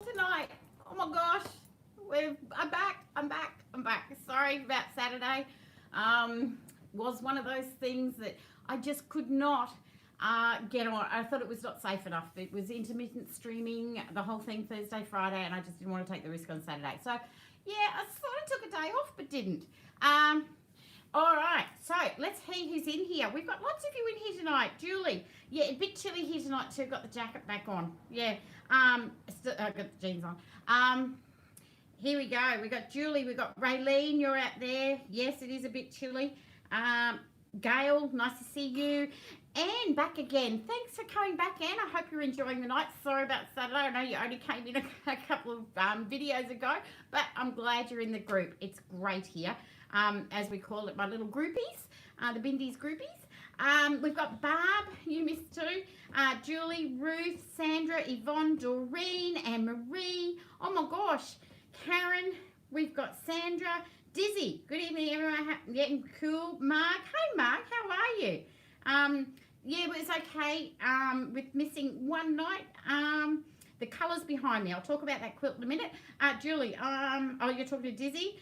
tonight. Oh my gosh, I'm back. Sorry about Saturday. Was one of those things that I just could not get on. I thought it was not safe enough. It was intermittent streaming, the whole thing Thursday, Friday, and I just didn't want to take the risk on Saturday. So yeah, I sort of took a day off, but didn't. All right, so let's see who's in here. We've got lots of you in here tonight. Julie, yeah, a bit chilly here tonight too. Got the jacket back on. Yeah, I got the jeans on. Here we go. We got Julie. We got Raylene. You're out there. Yes, it is a bit chilly. Gail, nice to see you. Anne, back again. Thanks for coming back, Anne. I hope you're enjoying the night. Sorry about Saturday. I know you only came in a couple of videos ago, but I'm glad you're in the group. It's great here. As we call it, my little groupies, the Bindies groupies. We've got Barb, you missed too, Julie, Ruth, Sandra, Yvonne, Doreen, Anne-Marie, oh my gosh, Karen, we've got Sandra, Dizzy, good evening everyone, getting cool, Mark, hey Mark, how are you? Yeah, but it's okay, with missing one night, the colours behind me, I'll talk about that quilt in a minute. Julie, oh, you're talking to Dizzy,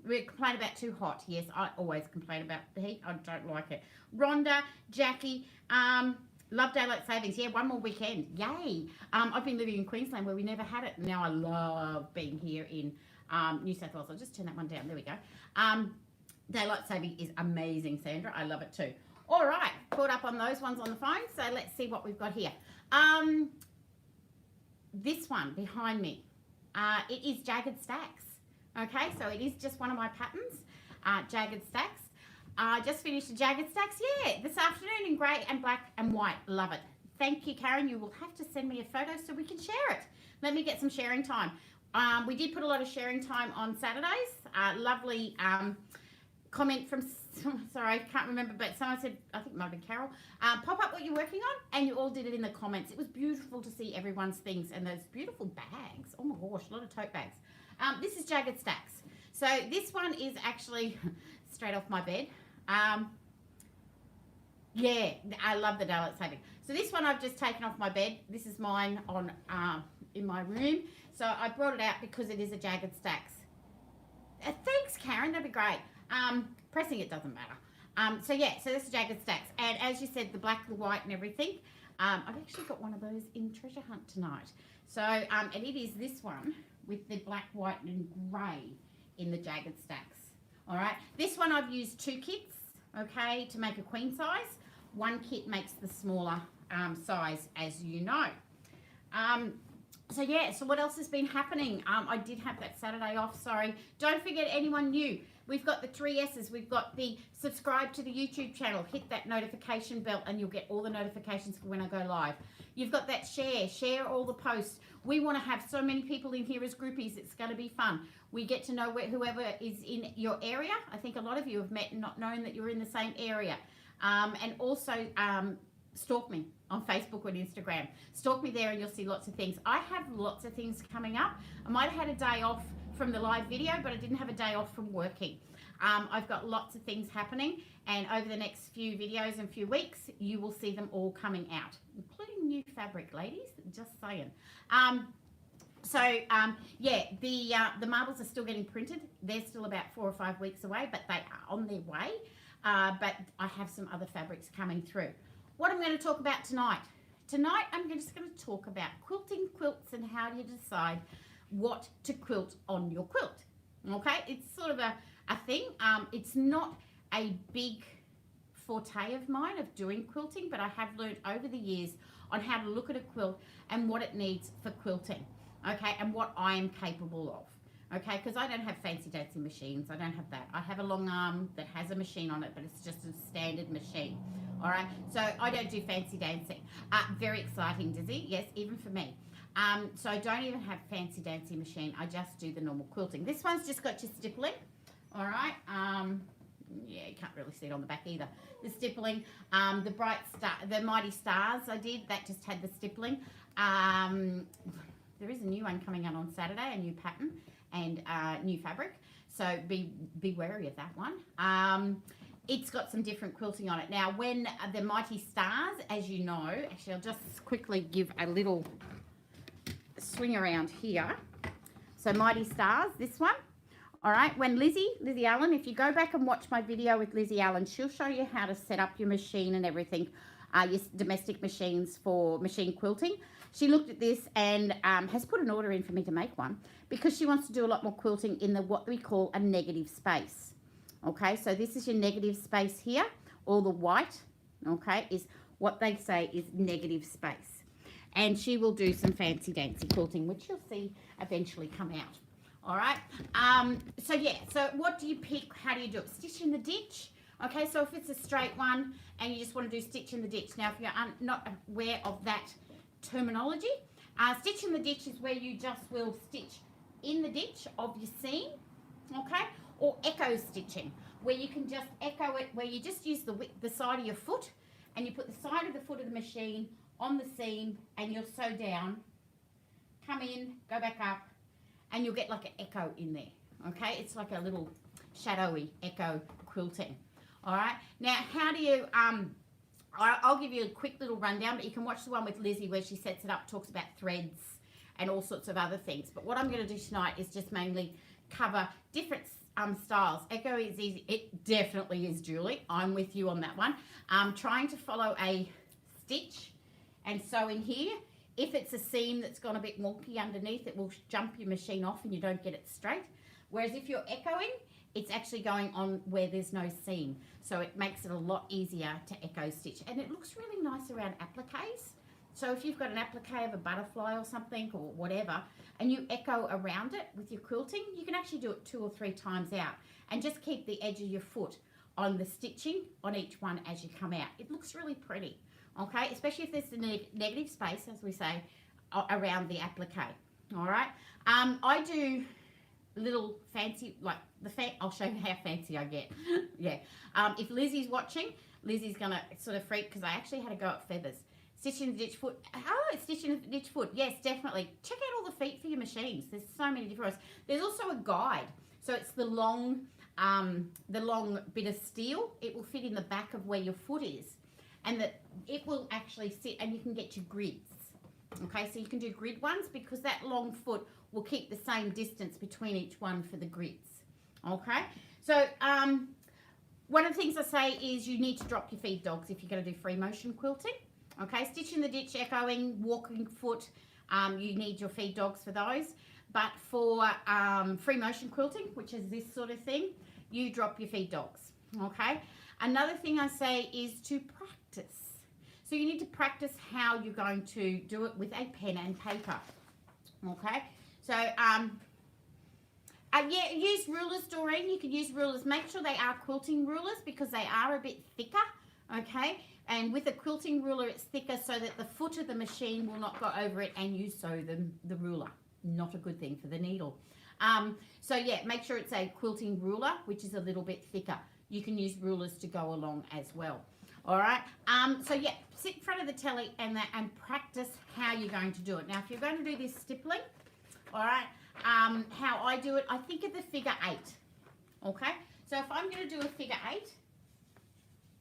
we complain about too hot. Yes, I always complain about the heat. I don't like it. Rhonda, Jackie, love daylight savings. Yeah, one more weekend. Yay. I've been living in Queensland where we never had it. Now I love being here in New South Wales. I'll just turn that one down. There we go. Daylight saving is amazing, Sandra. I love it too. All right, caught up on those ones on the phone. So let's see what we've got here. This one behind me, it is Jagged Stacks. Okay, so it is just one of my patterns, Jagged Stacks. I just finished a Jagged Stacks, yeah, this afternoon in grey and black and white. Love it. Thank you, Karen. You will have to send me a photo so we can share it. Let me get some sharing time. We did put a lot of sharing time on Saturdays. Lovely comment from, sorry, I can't remember, but someone said, I think it might have been Carol, pop up what you're working on, and you all did it in the comments. It was beautiful to see everyone's things and those beautiful bags. Oh my gosh, a lot of tote bags. This is Jagged Stacks. So this one is actually straight off my bed. Yeah, I love the daylight saving. So this one I've just taken off my bed. This is mine on in my room. So I brought it out because it is a Jagged Stacks. Thanks, Karen. That'd be great. Pressing it doesn't matter. So yeah, so this is Jagged Stacks. And as you said, the black, the white and everything. I've actually got one of those in Treasure Hunt tonight. So, and it is this one with the black, white and grey in the Jagged Stacks. All right, this one I've used 2 kits, okay, to make a queen size. One kit makes the smaller size, as you know. So yeah, so what else has been happening? I did have that Saturday off, sorry. Don't forget anyone new. We've got the 3 S's. We've got the subscribe to the YouTube channel. Hit that notification bell and you'll get all the notifications for when I go live. You've got that share all the posts. We want to have so many people in here as groupies. It's going to be fun. We get to know whoever is in your area. I think a lot of you have met and not known that you're in the same area. And also stalk me on Facebook and Instagram. Stalk me there and you'll see lots of things. I have lots of things coming up. I might have had a day off from the live video, but I didn't have a day off from working. I've got lots of things happening, and over the next few videos and few weeks, you will see them all coming out, including new fabric, ladies, just saying. Yeah, the marbles are still getting printed. They're still about 4 or 5 weeks away, but they are on their way. But I have some other fabrics coming through. What I'm going to talk about tonight. Tonight, I'm just going to talk about quilting quilts and how do you decide what to quilt on your quilt. Okay, it's sort of a thing. It's not a big forte of mine of doing quilting, but I have learned over the years on how to look at a quilt and what it needs for quilting, okay, and what I am capable of, okay, because I don't have fancy dancing machines. I don't have that. I have a long arm that has a machine on it, but it's just a standard machine, all right, so I don't do fancy dancing. Very exciting, Dizzy, yes, even for me. So I don't even have fancy dancing machine. I just do the normal quilting. This one's just got your stippling, all right. Yeah, you can't really see it on the back either. The stippling, the bright star, the mighty stars I did, that just had the stippling. There is a new one coming out on Saturday, a new pattern and new fabric. So be wary of that one. It's got some different quilting on it. Now, when the mighty stars, as you know, actually I'll just quickly give a little swing around here. So Mighty Stars, this one. All right, when Lizzie Allen, if you go back and watch my video with Lizzie Allen, she'll show you how to set up your machine and everything, your domestic machines for machine quilting. She looked at this and has put an order in for me to make one because she wants to do a lot more quilting in the what we call a negative space. Okay, so this is your negative space here. All the white, okay, is what they say is negative space. And she will do some fancy dancy quilting, which you'll see eventually come out. All right, so yeah, so what do you pick? How do you do it? Stitch in the ditch. Okay, so if it's a straight one and you just want to do stitch in the ditch. Now, if you're not aware of that terminology, stitch in the ditch is where you just will stitch in the ditch of your seam, okay, or echo stitching, where you can just echo it, where you just use the side of your foot and you put the side of the foot of the machine on the seam and you'll sew down, come in, go back up, and you'll get like an echo in there, okay? It's like a little shadowy echo quilting, all right? Now, how do you, I'll give you a quick little rundown, but you can watch the one with Lizzie where she sets it up, talks about threads and all sorts of other things. But what I'm going to do tonight is just mainly cover different styles. Echo is easy. It definitely is, Julie. I'm with you on that one. Trying to follow a stitch and sew in here. If it's a seam that's gone a bit wonky underneath, it will jump your machine off and you don't get it straight. Whereas if you're echoing, it's actually going on where there's no seam. So it makes it a lot easier to echo stitch. And it looks really nice around appliques. So if you've got an applique of a butterfly or something or whatever, and you echo around it with your quilting, you can actually do it 2 or 3 times out. And just keep the edge of your foot on the stitching on each one as you come out. It looks really pretty. Okay, especially if there's a negative space, as we say, around the applique. All right, I do little fancy, like I'll show you how fancy I get. Yeah, if Lizzie's watching, Lizzie's gonna sort of freak because I actually had to go at feathers. Stitch in the ditch foot. Oh, stitch in the ditch foot. Yes, definitely. Check out all the feet for your machines. There's so many different ones. There's also a guide. So it's the long bit of steel. It will fit in the back of where your foot is. And that it will actually sit, and you can get your grids. Okay, so you can do grid ones because that long foot will keep the same distance between each one for the grids. Okay, so one of the things I say is you need to drop your feed dogs if you're going to do free motion quilting. Okay, stitch in the ditch, echoing, walking foot, you need your feed dogs for those. But for free motion quilting, which is this sort of thing, you drop your feed dogs. Okay, another thing I say is to practice. So you need to practice how you're going to do it with a pen and paper. Okay, so yeah, use rulers, Doreen. You can use rulers. Make sure they are quilting rulers because they are a bit thicker. Okay, and with a quilting ruler, it's thicker so that the foot of the machine will not go over it and you sew the ruler. Not a good thing for the needle. So yeah, make sure it's a quilting ruler, which is a little bit thicker. You can use rulers to go along as well. All right. So yeah, sit in front of the telly and practice how you're going to do it. Now, if you're going to do this stippling, all right, how I do it, I think of the figure 8. Okay. So if I'm going to do a figure 8,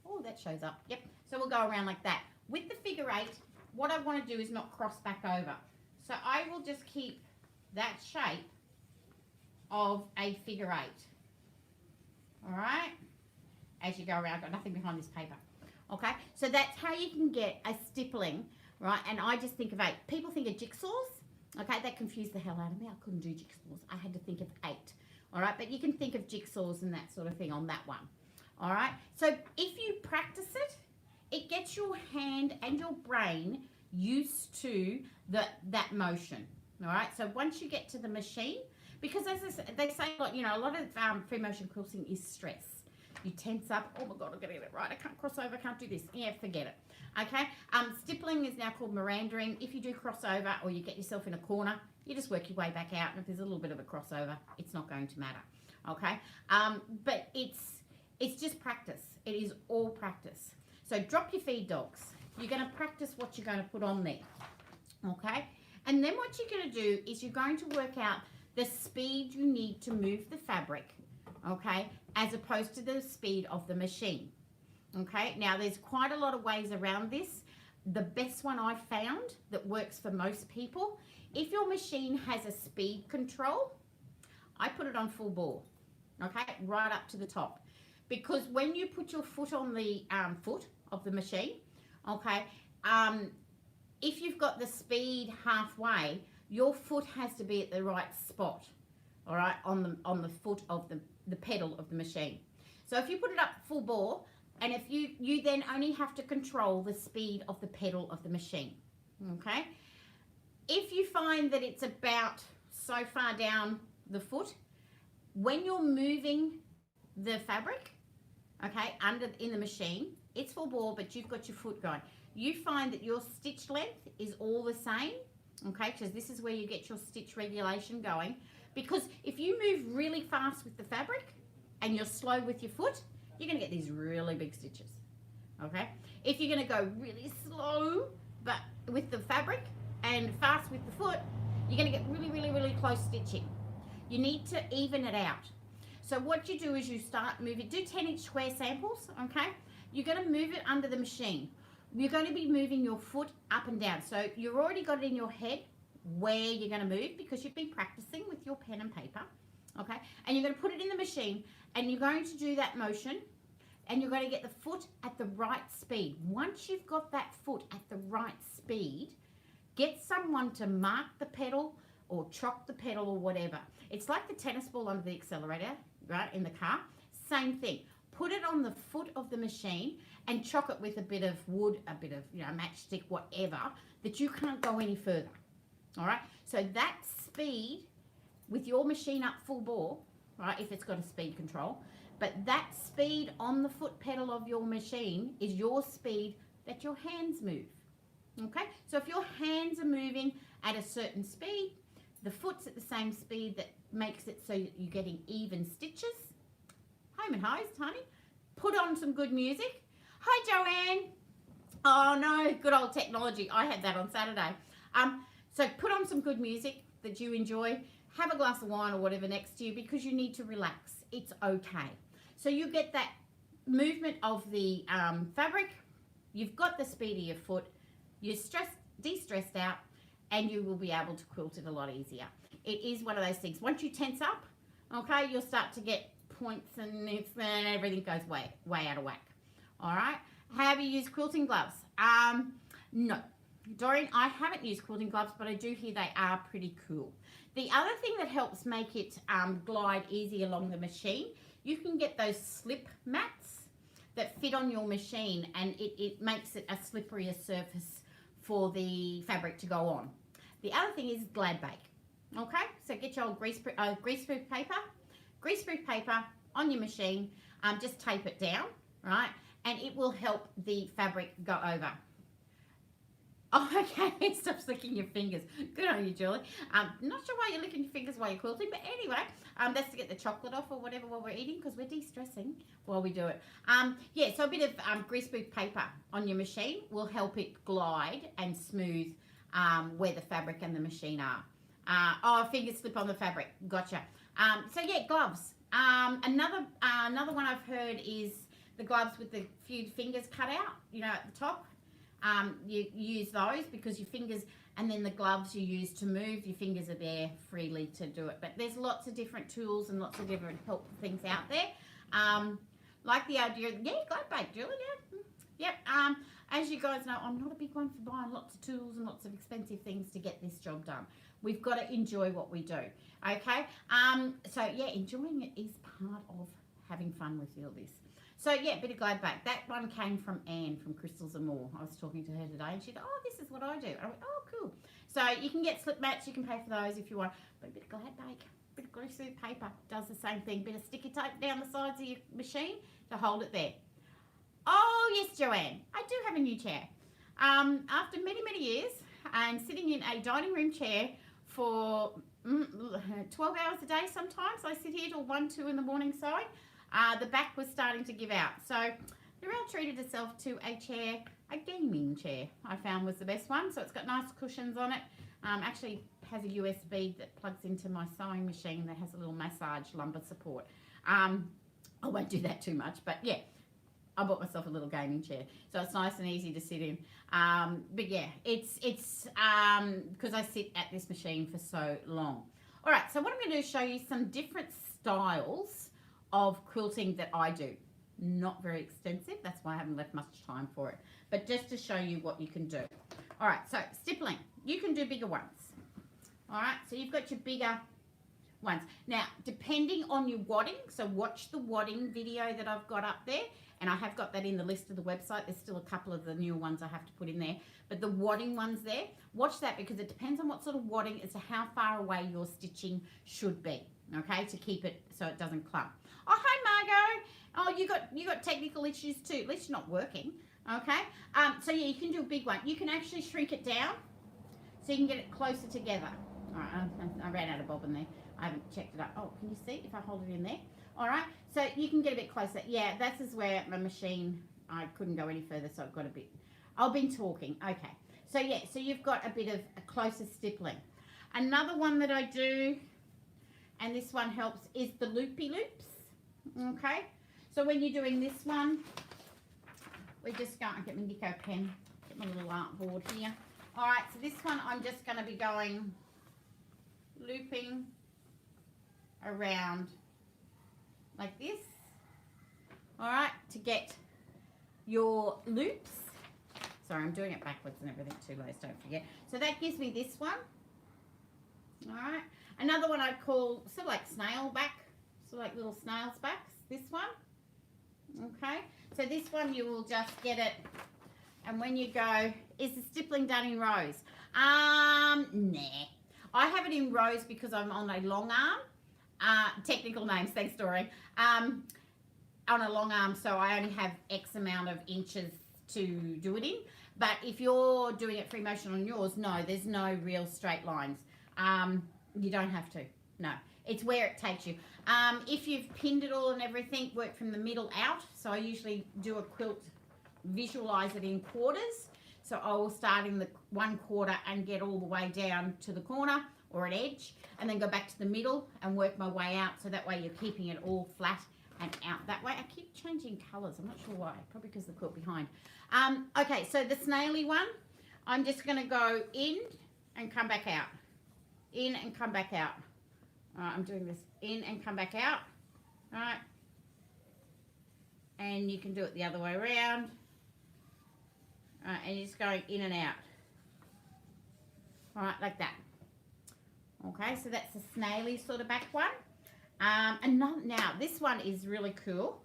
oh, that shows up. Yep. So we'll go around like that. With the figure 8, what I want to do is not cross back over. So I will just keep that shape of a figure 8. All right. As you go around, I've got nothing behind this paper. Okay, so that's how you can get a stippling, right? And I just think of 8. People think of jigsaws. Okay, that confused the hell out of me. I couldn't do jigsaws. I had to think of 8. All right, but you can think of jigsaws and that sort of thing on that one. All right, so if you practice it, it gets your hand and your brain used to that motion. All right, so once you get to the machine, because as they say, like, you know, a lot of free motion quilting is stress. You tense up. Oh my God, I'm getting it right. I can't cross over. I can't do this. Yeah, forget it. Okay. Stippling is now called Mirandering. If you do crossover or you get yourself in a corner, you just work your way back out. And if there's a little bit of a crossover, it's not going to matter. Okay. But it's just practice. It is all practice. So drop your feed dogs. You're going to practice what you're going to put on there. Okay. And then what you're going to do is you're going to work out the speed you need to move the fabric. Okay, as opposed to the speed of the machine. Okay, now there's quite a lot of ways around this, The best one I've found that works for most people, if your machine has a speed control, I put it on full bore, okay, right up to the top. Because when you put your foot on the foot of the machine, okay, if you've got the speed halfway, your foot has to be at the right spot, all right, on the foot of the pedal of the machine. So if you put it up full bore, and if you then only have to control the speed of the pedal of the machine, okay? If you find that it's about so far down the foot, when you're moving the fabric, okay, in the machine, it's full bore, but you've got your foot going. You find that your stitch length is all the same, okay, because this is where you get your stitch regulation going. Because if you move really fast with the fabric and you're slow with your foot, you're going to get these really big stitches, okay? If you're going to go really slow but with the fabric and fast with the foot, you're going to get really, really, really close stitching. You need to even it out. So what you do is you start moving, do 10-inch square samples, okay? You're going to move it under the machine. You're going to be moving your foot up and down. So you've already got it in your head where you're going to move because you've been practicing with your pen and paper, okay? And you're going to put it in the machine and you're going to do that motion and you're going to get the foot at the right speed. Once you've got that foot at the right speed, get someone to mark the pedal or chock the pedal or whatever. It's like the tennis ball under the accelerator, right, in the car. Same thing. Put it on the foot of the machine and chock it with a bit of wood, a bit of, matchstick, whatever, that you can't go any further. All right? So that speed with your machine up full bore, right, if it's got a speed control, but that speed on the foot pedal of your machine is your speed that your hands move. Okay? So if your hands are moving at a certain speed, the foot's at the same speed that makes it so that you're getting even stitches. Home and hose, honey. Put on some good music. Hi, Joanne. Oh, no, good old technology. I had that on Saturday. So put on some good music that you enjoy. Have a glass of wine or whatever next to you because you need to relax. It's okay. So you get that movement of the fabric. You've got the speed of your foot. You're de-stressed out, and you will be able to quilt it a lot easier. It is one of those things. Once you tense up, okay, you'll start to get points and everything goes way out of whack. All right. Have you used quilting gloves? No. Doreen, I haven't used quilting gloves, but I do hear they are pretty cool. The other thing that helps make it glide easy along the machine, you can get those slip mats that fit on your machine, and it makes it a slipperier surface for the fabric to go on. The other thing is Glad Bake. Okay, so get your old greaseproof paper on your machine, just tape it down, right, and it will help the fabric go over. Oh, okay, stop licking your fingers. Good on you, Julie. Not sure why you're licking your fingers while you're quilting, but anyway, that's to get the chocolate off or whatever while we're eating, because we're de-stressing while we do it. Yeah, so a bit of greaseproof paper on your machine will help it glide and smooth where the fabric and the machine are. Oh, fingers slip on the fabric. Gotcha. So yeah, gloves. Another one I've heard is the gloves with the few fingers cut out, at the top. You use those because your fingers, and then the gloves you use to move, your fingers are there freely to do it. But there's lots of different tools and lots of different helpful things out there. Like the idea, Glad Bake, Julie, yeah. Yep. As you guys know, I'm not a big one for buying lots of tools and lots of expensive things to get this job done. We've got to enjoy what we do, okay? So yeah, enjoying it is part of having fun with all this. So yeah, bit of Glad Bake. That one came from Anne from Crystals and More. I was talking to her today and she said, oh, this is what I do. I went, oh, cool. So you can get slip mats, you can pay for those if you want. But a bit of Glad Bake, a bit of greaseproof paper does the same thing. Bit of sticky tape down the sides of your machine to hold it there. Oh, yes, Joanne, I do have a new chair. After many, many years and sitting in a dining room chair for 12 hours a day sometimes, I sit here till 1, 2 in the morning sewing. The back was starting to give out. So Narelle treated herself to a chair, a gaming chair, I found was the best one. So it's got nice cushions on it. Actually has a USB that plugs into my sewing machine that has a little massage lumbar support. I won't do that too much, but yeah. I bought myself a little gaming chair, so it's nice and easy to sit in. But yeah, it's because I sit at this machine for so long. All right, so what I'm going to do is show you some different styles of quilting that I do. Not very extensive, that's why I haven't left much time for it, but just to show you what you can do. All right, so stippling, you can do bigger ones. All right, so you've got your bigger ones. Now, depending on your wadding, so watch the wadding video that I've got up there, and I have got that in the list of the website. There's still a couple of the newer ones I have to put in there, but the wadding ones there, watch that because it depends on what sort of wadding as to how far away your stitching should be, okay, to keep it so it doesn't clump. Oh, hi, Margot. Oh, you got technical issues too. At least you're not working, okay? So yeah, you can do a big one. You can actually shrink it down so you can get it closer together. All right, I ran out of bobbin there. I haven't checked it up. Oh, can you see if I hold it in there? All right, so you can get a bit closer. Yeah, this is where my machine, I couldn't go any further, so I've got a bit. I've been talking. Okay, so yeah, so you've got a bit of a closer stippling. Another one that I do, and this one helps, is the Loopy Loops. Okay, so when you're doing this one, we're just going to get my Nico pen, get my little art board here. All right, so this one I'm just going to be going looping around like this, all right, to get your loops. Sorry, I'm doing it backwards and everything too, guys, don't forget. So that gives me this one, all right. Another one I'd call sort of like snail back, sort of like little snail's backs, this one, okay. So this one you will just get it, and when you go, is the stippling done in rows? Nah. I have it in rows because I'm on a long arm. Technical names, thanks, Dory. On a long arm, so I only have X amount of inches to do it in. But if you're doing it free motion on yours, no, there's no real straight lines. You don't have to, no. It's where it takes you. If you've pinned it all and everything, work from the middle out. So I usually do a quilt, visualize it in quarters. So I will start in the 1/4 and get all the way down to the corner or an edge, and then go back to the middle and work my way out. So that way you're keeping it all flat and out that way. I keep changing colours. I'm not sure why. Probably because the quilt behind. Okay, so the snaily one, I'm just going to go in and come back out. In and come back out. All right, I'm doing this in and come back out. All right. And you can do it the other way around. And you're just going in and out. All right, like that. Okay, so that's the snaily sort of back one. And now, this one is really cool.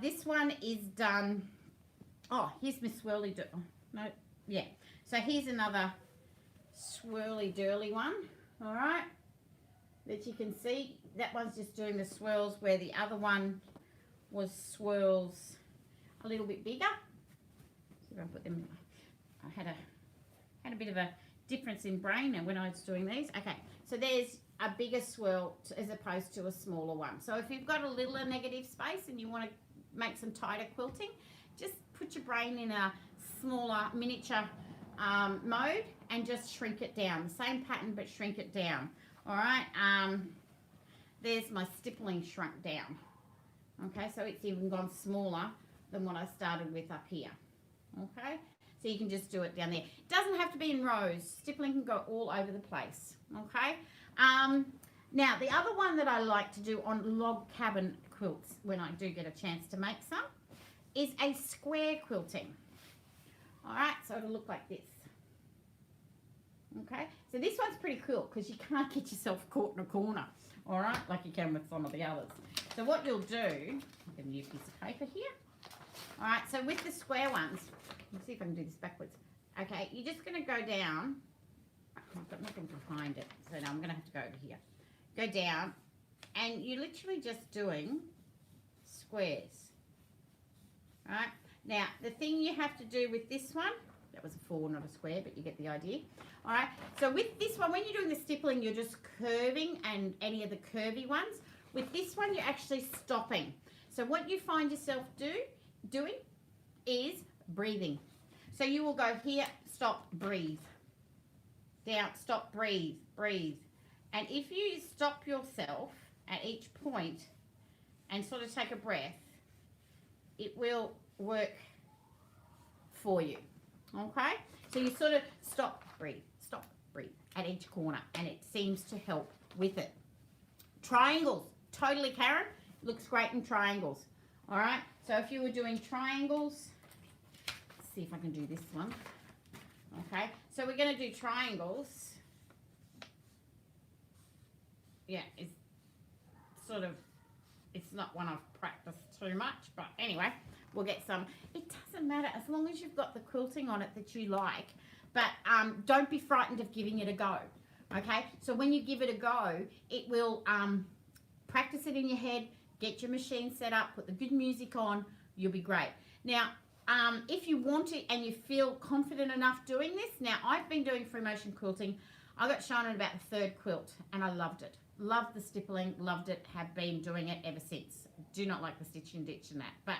This one is done, oh, here's my swirly, no, yeah. So here's another swirly dirly one, all right, that you can see. That one's just doing the swirls where the other one was swirls a little bit bigger. See if I put them, I had a bit of a difference in brain and when I was doing these. Okay, so there's a bigger swirl as opposed to a smaller one. So if you've got a little negative space and you want to make some tighter quilting, just put your brain in a smaller miniature mode and just shrink it down. Same pattern but shrink it down. All right, there's my stippling shrunk down. Okay, so it's even gone smaller than what I started with up here. Okay, so you can just do it down there. It doesn't have to be in rows. Stippling can go all over the place. Okay, now the other one that I like to do on log cabin quilts when I do get a chance to make some is a square quilting. All right, so it'll look like this. Okay, so this one's pretty cool because you can't get yourself caught in a corner, all right, like you can with some of the others. So what you'll do, I'll get a new piece of paper here. All right, so with the square ones, let's see if I can do this backwards. Okay, you're just going to go down. I've got nothing behind it, so now I'm going to have to go over here. Go down, and you're literally just doing squares. All right, now the thing you have to do with this one, that was a 4, not a square, but you get the idea. All right, so with this one, when you're doing the stippling, you're just curving and any of the curvy ones. With this one, you're actually stopping. So what you find yourself doing is breathing. So you will go here, stop, breathe. Down, stop, breathe, breathe. And if you stop yourself at each point and sort of take a breath, it will work for you. Okay, so you sort of stop, breathe at each corner, and it seems to help with it. Triangles, totally, Karen, looks great in triangles. All right, so if you were doing triangles, let's see if I can do this one. Okay, so we're going to do triangles. Yeah, it's sort of, it's not one I've practiced too much, but anyway, we'll get some. It doesn't matter as long as you've got the quilting on it that you like, but don't be frightened of giving it a go. Okay, so when you give it a go, it will practice it in your head, get your machine set up, put the good music on, you'll be great. Now, if you want to and you feel confident enough doing this, now I've been doing free motion quilting. I got shown at about the 3rd quilt and I loved it. Loved the stippling, loved it, have been doing it ever since. Do not like the stitch and ditch and that, but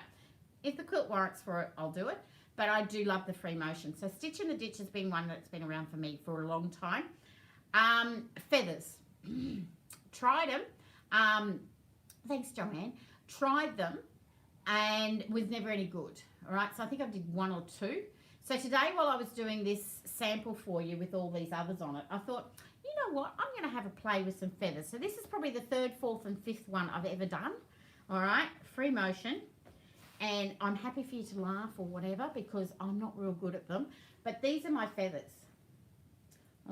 if the quilt warrants for it, I'll do it. But I do love the free motion. So stitch and the ditch has been one that's been around for me for a long time. Feathers. Tried them. Thanks, Joanne. Tried them and was never any good. All right, so I think I did 1 or 2. So today, while I was doing this sample for you with all these others on it, I thought, you know what, I'm going to have a play with some feathers. So this is probably the 3rd, 4th and 5th one I've ever done. All right, free motion. And I'm happy for you to laugh or whatever because I'm not real good at them. But these are my feathers.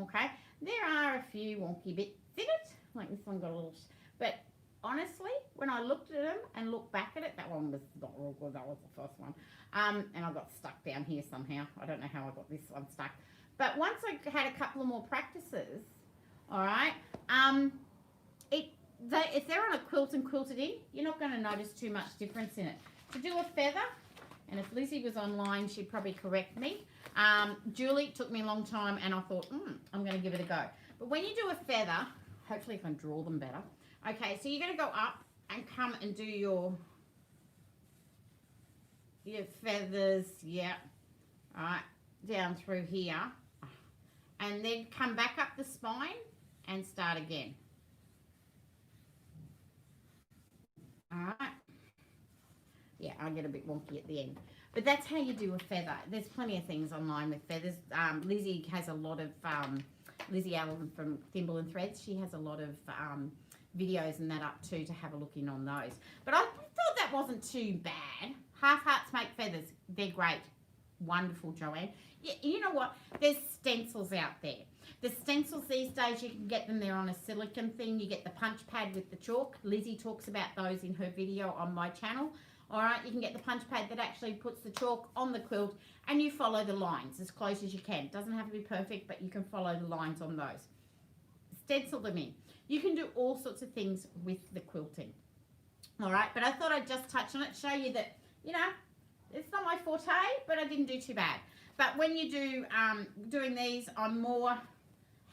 Okay, there are a few wonky bits in it. Like this one got a little... But honestly, when I looked at them and looked back at it, that one was not real good. That was the first one. And I got stuck down here somehow. I don't know how I got this one stuck. But once I had a couple of more practices, all right, if they're on a quilt and quilted in, you're not going to notice too much difference in it. To do a feather, and if Lizzie was online, she'd probably correct me. Julie, it took me a long time, and I thought, I'm going to give it a go. But when you do a feather, hopefully I can draw them better. Okay, so you're going to go up and come and do your feathers, yeah. All right, down through here. And then come back up the spine and start again. All right. Yeah, I get a bit wonky at the end. But that's how you do a feather. There's plenty of things online with feathers. Lizzie has a lot of, Lizzie Allen from Thimble and Threads, she has a lot of videos and that up too to have a look in on those. But I thought that wasn't too bad. Half Hearts Make Feathers, they're great. Wonderful, Joanne. Yeah, you know what? There's stencils out there. The stencils these days, you can get them there on a silicone thing. You get the punch pad with the chalk. Lizzie talks about those in her video on my channel. All right, you can get the punch pad that actually puts the chalk on the quilt and you follow the lines as close as you can. It doesn't have to be perfect, but you can follow the lines on those. Stencil them in. You can do all sorts of things with the quilting. All right, but I thought I'd just touch on it, show you that, you know, it's not my forte, but I didn't do too bad. But when you do doing these, I'm more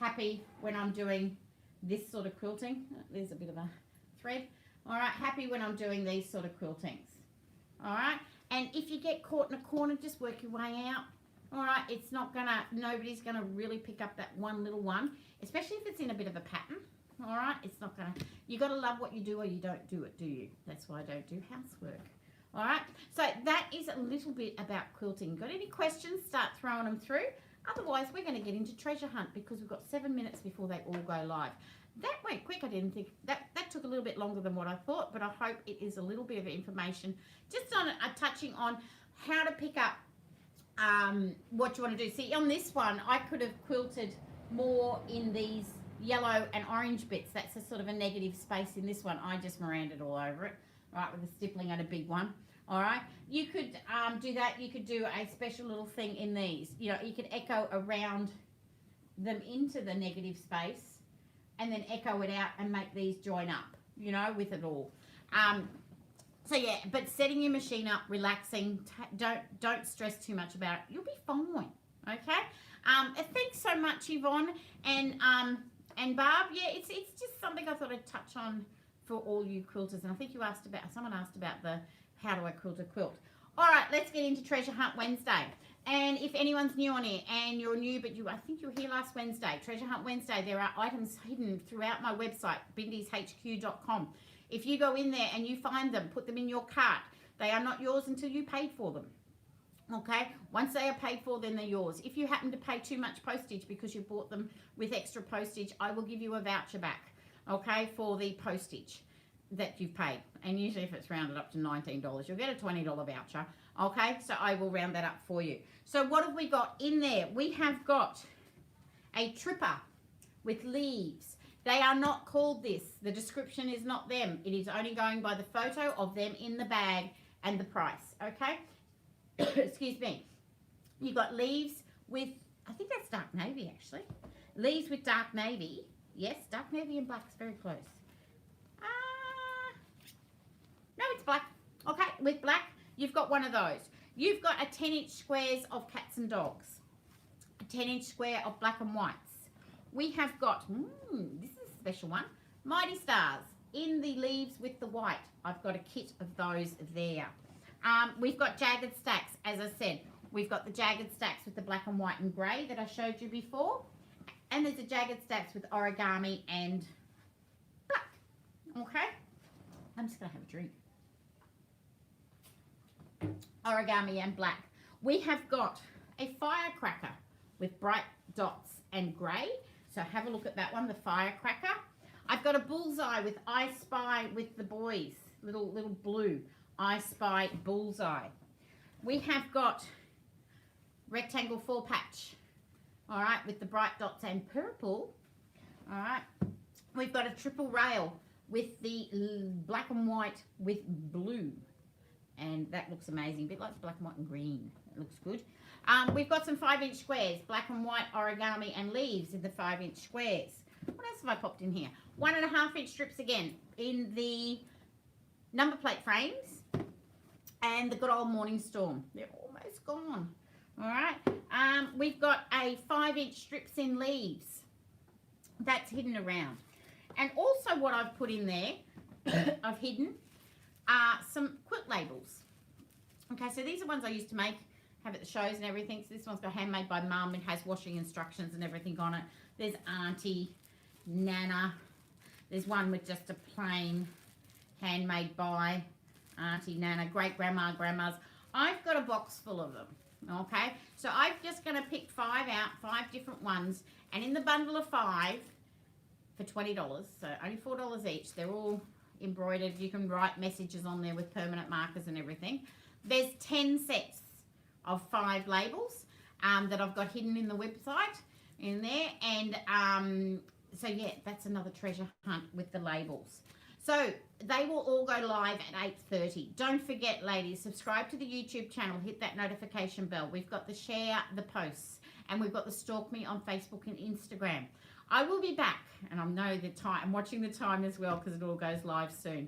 happy when I'm doing this sort of quilting. There's a bit of a thread. All right, happy when I'm doing these sort of quiltings. All right, and if you get caught in a corner, just work your way out. All right, it's not gonna, nobody's gonna really pick up that one little one, especially if it's in a bit of a pattern. All right, it's not gonna, you gotta love what you do or you don't do it, do you? That's why I don't do housework. All right, so that is a little bit about quilting. Got any questions? Start throwing them through. Otherwise, we're going to get into treasure hunt because we've got 7 minutes before they all go live. That went quick. I didn't think that took a little bit longer than what I thought, but I hope it is a little bit of information just on touching on how to pick up what you want to do. See, on this one, I could have quilted more in these yellow and orange bits. That's a sort of a negative space in this one. I just Miranda'd all over it. Right, with the stippling and a big one. All right, you could do that. You could do a special little thing in these. You know, you could echo around them into the negative space and then echo it out and make these join up, you know, with it all. So yeah, but setting your machine up, relaxing, don't stress too much about it. You'll be fine, okay? Thanks so much, Yvonne and Barb. Yeah, it's just something I thought I'd touch on for all you quilters, and I think you asked about, someone asked about the how do I quilt a quilt. All right, let's get into Treasure Hunt Wednesday. And if anyone's new on here and you're new, but I think you were here last Wednesday, Treasure Hunt Wednesday, there are items hidden throughout my website, bindishq.com. If you go in there and you find them, put them in your cart, They are not yours until you paid for them. Okay, once they are paid for, then they're yours. If you happen to pay too much postage because you bought them with extra postage, I will give you a voucher back, okay, for the postage that you've paid. And usually if it's rounded up to $19, you'll get a $20 voucher, okay? So I will round that up for you. So what have we got in there? We have got a tripper with leaves. They are not called this. The description is not them. It is only going by the photo of them in the bag and the price, okay? Excuse me. You've got leaves with, I think that's dark navy actually. Leaves with dark navy. Yes, dark navy and black is very close. No, it's black. Okay, with black, you've got one of those. You've got a 10-inch squares of cats and dogs. A 10-inch square of black and whites. We have got, this is a special one, Mighty Stars in the leaves with the white. I've got a kit of those there. We've got jagged stacks, as I said. We've got the jagged stacks with the black and white and grey that I showed you before. And there's the jagged stacks with origami and black. Okay? I'm just going to have a drink. Origami and black. We have got a firecracker with bright dots and grey. So have a look at that one, the firecracker. I've got a bullseye with I Spy with the boys. Little blue. I Spy bullseye. We have got rectangle 4-patch, all right, with the bright dots and purple, all right. We've got a triple rail with the black and white with blue, and that looks amazing, a bit like black and white and green. It looks good. We've got some 5-inch squares, black and white origami and leaves in the 5-inch squares. What else have I popped in here? 1.5-inch strips again in the number plate frames. And the good old Morning Storm. They're almost gone. All right. We've got a 5-inch strips in leaves. That's hidden around. And also what I've put in there, I've hidden, some quilt labels. Okay, so these are ones I used to make, have at the shows and everything. So this one's got Handmade by Mum. It has washing instructions and everything on it. There's Auntie, Nana. There's one with just a plain Handmade by Auntie, Nana, great grandma, grandmas. I've got a box full of them, okay? So I'm just going to pick 5 out, 5 different ones, and in the bundle of 5 for $20, so only $4 each. They're all embroidered. You can write messages on there with permanent markers and everything. There's 10 sets of 5 labels that I've got hidden in the website in there, and so yeah, that's another treasure hunt with the labels. So they will all go live at 8:30. Don't forget, ladies, subscribe to the YouTube channel. Hit that notification bell. We've got the share the posts, and we've got the stalk me on Facebook and Instagram. I will be back, and I know the time. I'm watching the time as well because it all goes live soon.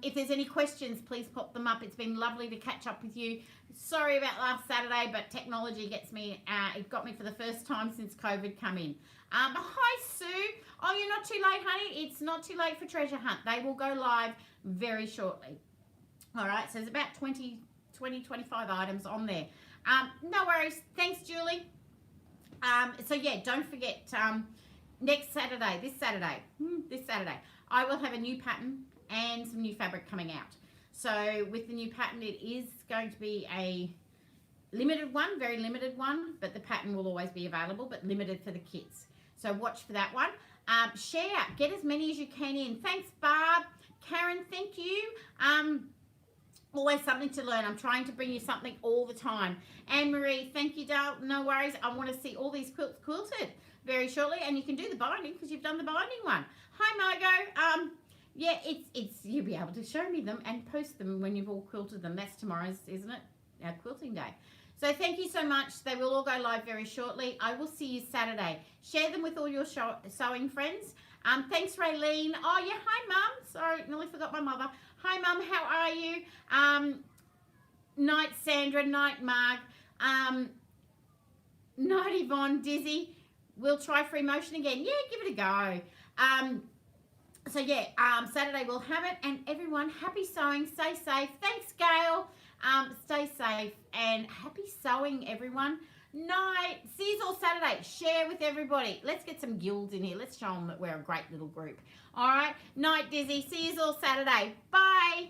If there's any questions, please pop them up. It's been lovely to catch up with you. Sorry about last Saturday, but technology gets me. It got me for the first time since COVID come in. Hi, Sue. Oh, you're not too late, honey. It's not too late for Treasure Hunt. They will go live very shortly. All right, so there's about 20, 25 items on there. No worries. Thanks, Julie. So, yeah, don't forget, next Saturday, this Saturday, I will have a new pattern and some new fabric coming out. So, with the new pattern, it is going to be a limited one, very limited one, but the pattern will always be available, but limited for the kids. So watch for that one. Share, get as many as you can in. Thanks, Barb. Karen, thank you. Always something to learn. I'm trying to bring you something all the time. Anne-Marie, thank you, Dale. No worries. I want to see all these quilts quilted very shortly, and you can do the binding because you've done the binding one. Hi, Margot. Yeah, it's you'll be able to show me them and post them when you've all quilted them. That's tomorrow's, isn't it? Our quilting day. So thank you so much. They will all go live very shortly. I will see you Saturday. Share them with all your sewing friends. Thanks, Raylene. Oh, yeah. Hi, Mum. Sorry, nearly forgot my mother. Hi, Mum. How are you? Night, Sandra. Night, Marg. Night, Yvonne. Dizzy. We'll try free motion again. Yeah, give it a go. So, yeah, Saturday we'll have it. And everyone, happy sewing. Stay safe. Thanks, Gail. Stay safe and happy sewing, everyone. Night. See you all Saturday. Share with everybody. Let's get some guilds in here. Let's show them that we're a great little group. All right. Night, Dizzy. See you all Saturday. Bye.